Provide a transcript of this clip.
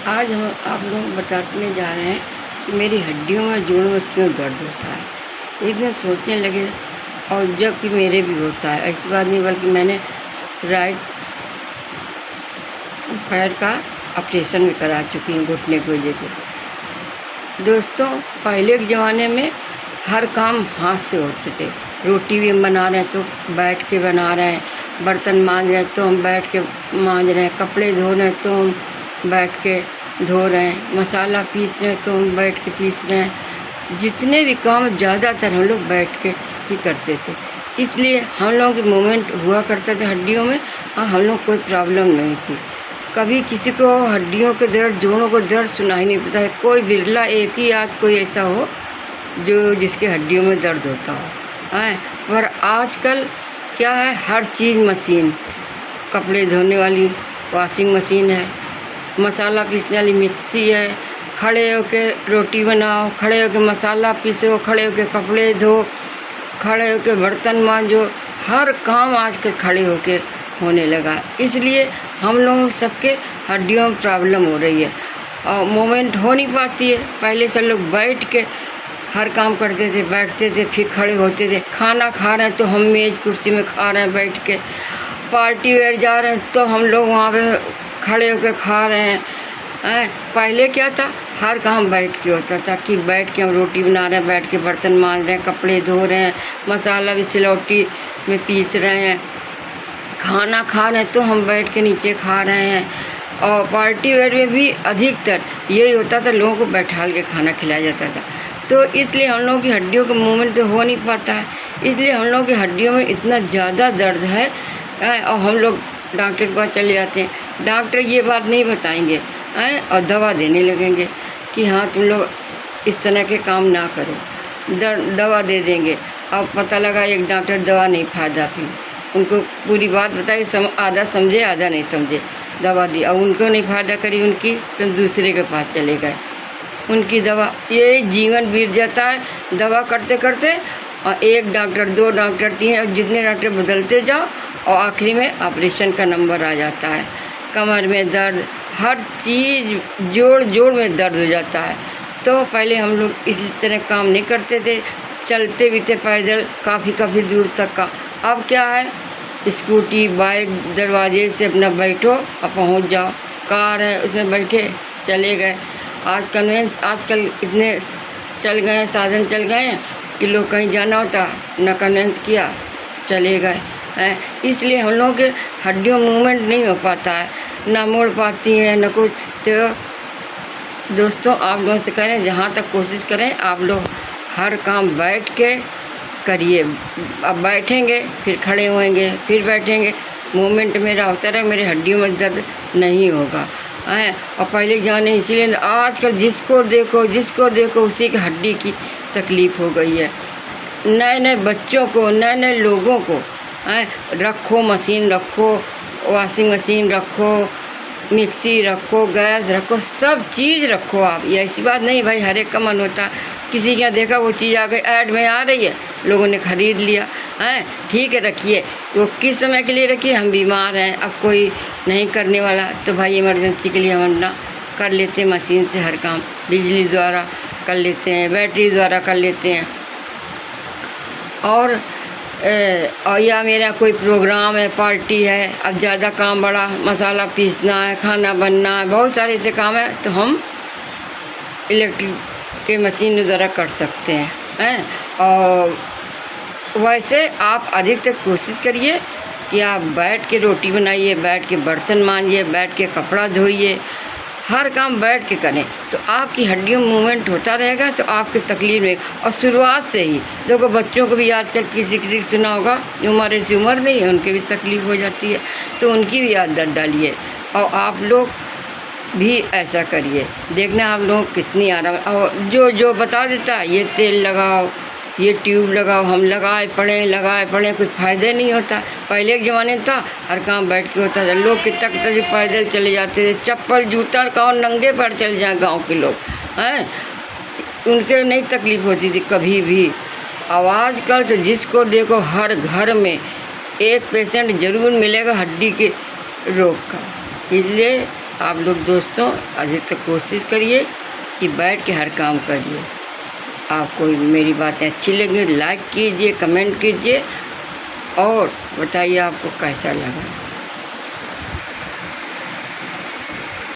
आज हम आप लोग बताने जा रहे हैं कि मेरी हड्डियों में जोड़ों में क्यों दर्द होता है। एक दिन सोचने लगे और जबकि मेरे भी होता है, ऐसी बात नहीं, बल्कि मैंने राइट पैर का ऑपरेशन भी करा चुकी हूँ घुटने की वजह से। दोस्तों, पहले के ज़माने में हर काम हाथ से होते थे। रोटी भी हम बना रहे हैं तो बैठ के बना रहे हैं, बर्तन मांज रहे हैं तो हम बैठ के मांज रहे हैं, कपड़े धो रहे हैं तो हम बैठ के धो रहे हैं, मसाला पीस रहे हैं तो हम बैठ के पीस रहे हैं। जितने भी काम ज़्यादातर हम लोग बैठ के ही करते थे, इसलिए हम लोगों की मूवमेंट हुआ करता था हड्डियों में और हम लोग कोई प्रॉब्लम नहीं थी। कभी किसी को हड्डियों के दर्द, जोड़ों को दर्द सुना ही नहीं पता है। कोई बिरला एक ही आध कोई ऐसा हो जो जिसके हड्डियों में दर्द होता हो है। पर आजकल क्या है, हर चीज़ मशीन, कपड़े धोने वाली वॉशिंग मशीन है, मसाला पीसने वाली मिक्सी है, खड़े होके रोटी बनाओ, खड़े होके मसाला पीसो, खड़े होके कपड़े धो, खड़े होके बर्तन मांजो, हर काम आजकल खड़े होके होने लगा। इसलिए हम लोग सबके हड्डियों में प्रॉब्लम हो रही है और मूवमेंट हो नहीं पाती है। पहले सब लोग बैठ के हर काम करते थे, बैठते थे, फिर खड़े होते थे। खाना खा रहे हैं तो हम मेज़ कुर्सी में खा रहे हैं बैठ के, पार्टी वेयर जा रहे हैं तो हम लोग वहाँ पे खड़े होकर खा रहे हैं। पहले क्या था, हर काम बैठ के होता था कि बैठ के हम रोटी बना रहे हैं, बैठ के बर्तन मांज रहे हैं, कपड़े धो रहे हैं, मसाला भी सिलौटी में पीस रहे हैं, खाना खा रहे हैं तो हम बैठ के नीचे खा रहे हैं। और पार्टी वेयर में भी अधिकतर यही होता था, लोगों को बैठाल के खाना खिलाया जाता था। तो इसलिए हम लोगों की हड्डियों का मूवमेंट तो हो नहीं पाता है, इसलिए हम लोगों की हड्डियों में इतना ज़्यादा दर्द है। और हम लोग डॉक्टर के पास चले जाते हैं, डॉक्टर ये बात नहीं बताएंगे और दवा देने लगेंगे कि हाँ तुम लोग इस तरह के काम ना करो, दवा दे देंगे। अब पता लगा एक डॉक्टर दवा नहीं फ़ायदा, फिर उनको पूरी बात बताई, आधा समझे आधा नहीं समझे, दवा दी और उनको नहीं फ़ायदा करी उनकी, तो दूसरे के पास चले गए, उनकी दवा, ये जीवन बीत जाता है दवा करते करते। और एक डॉक्टर, दो डॉक्टर, तीन, और जितने डॉक्टर बदलते जाओ और आखिरी में ऑपरेशन का नंबर आ जाता है। कमर में दर्द, हर चीज़, जोड़ जोड़ में दर्द हो जाता है। तो पहले हम लोग इस तरह काम नहीं करते थे, चलते भी थे पैदल काफ़ी दूर तक का। अब क्या है, स्कूटी, बाइक, दरवाजे से अपना बैठो और पहुंच जाओ, कार है उसमें बैठे चले गए। आजकल इतने चल गए हैं, साधन चल गए हैं कि लोग कहीं जाना होता न कन्वेंस किया चले गए हैं। इसलिए हम लोगों के हड्डियों मूवमेंट नहीं हो पाता है, ना मुड़ पाती है न कुछ। तो दोस्तों, आप लोगों से कह रहे हैं जहाँ तक कोशिश करें आप लोग हर काम बैठ के करिए। अब बैठेंगे फिर खड़े होएंगे, फिर बैठेंगे, मूवमेंट मेरा होता रहे, मेरी हड्डियों में दर्द नहीं होगा है। और पहले जाने, इसीलिए आजकल जिसको देखो उसी की हड्डी की तकलीफ़ हो गई है। नए नए बच्चों को, नए नए लोगों को रखो, मशीन रखो, वॉशिंग मशीन रखो, मिक्सी रखो, गैस रखो, सब चीज़ रखो आप। ये ऐसी बात नहीं भाई हर एक का मन होता, किसी के यहाँ देखा वो चीज़ आ गई, ऐड में आ रही है, लोगों ने ख़रीद लिया है, ठीक है रखिए। वो किस समय के लिए रखिए, हम बीमार हैं, अब कोई नहीं करने वाला तो भाई इमरजेंसी के लिए हम अपना कर लेते हैं, मशीन से हर काम बिजली द्वारा कर लेते हैं, बैटरी द्वारा कर लेते हैं। और या मेरा कोई प्रोग्राम है, पार्टी है, अब ज़्यादा काम बड़ा, मसाला पीसना है, खाना बनना है, बहुत सारे ऐसे काम है तो हम इलेक्ट्रिक के मशीन द्वारा कर सकते हैं। और वैसे आप अधिकतर कोशिश करिए कि आप बैठ के रोटी बनाइए, बैठ के बर्तन मांजिए, बैठ के कपड़ा धोइए, हर काम बैठ के करें तो आपकी हड्डियों में मूवमेंट होता रहेगा। तो आपकी तकलीफ में, और शुरुआत से ही देखो, बच्चों को भी आजकल किसी सुना होगा उम्र ऐसी उम्र नहीं है, उनके भी तकलीफ़ हो जाती है, तो उनकी भी आदत डालिए और आप लोग भी ऐसा करिए, देखना आप लोग कितनी आराम। और जो बता देता है ये तेल लगाओ, ये ट्यूब लगाओ, हम लगाए पड़े कुछ फ़ायदा नहीं होता। पहले के ज़माने में था हर काम बैठ के होता था, लोग कितना पैदल चले जाते थे, चप्पल जूता का नंगे पैर चले जाए गांव के लोग हैं, उनके नहीं तकलीफ़ होती थी कभी भी। अब आजकल तो जिसको देखो हर घर में एक पेशेंट ज़रूर मिलेगा हड्डी के रोग का। इसलिए आप लोग दोस्तों अधिक तक कोशिश करिए कि बैठ के हर काम करिए। आपको मेरी बातें अच्छी लगी लाइक कीजिए, कमेंट कीजिए और बताइए आपको कैसा लगा।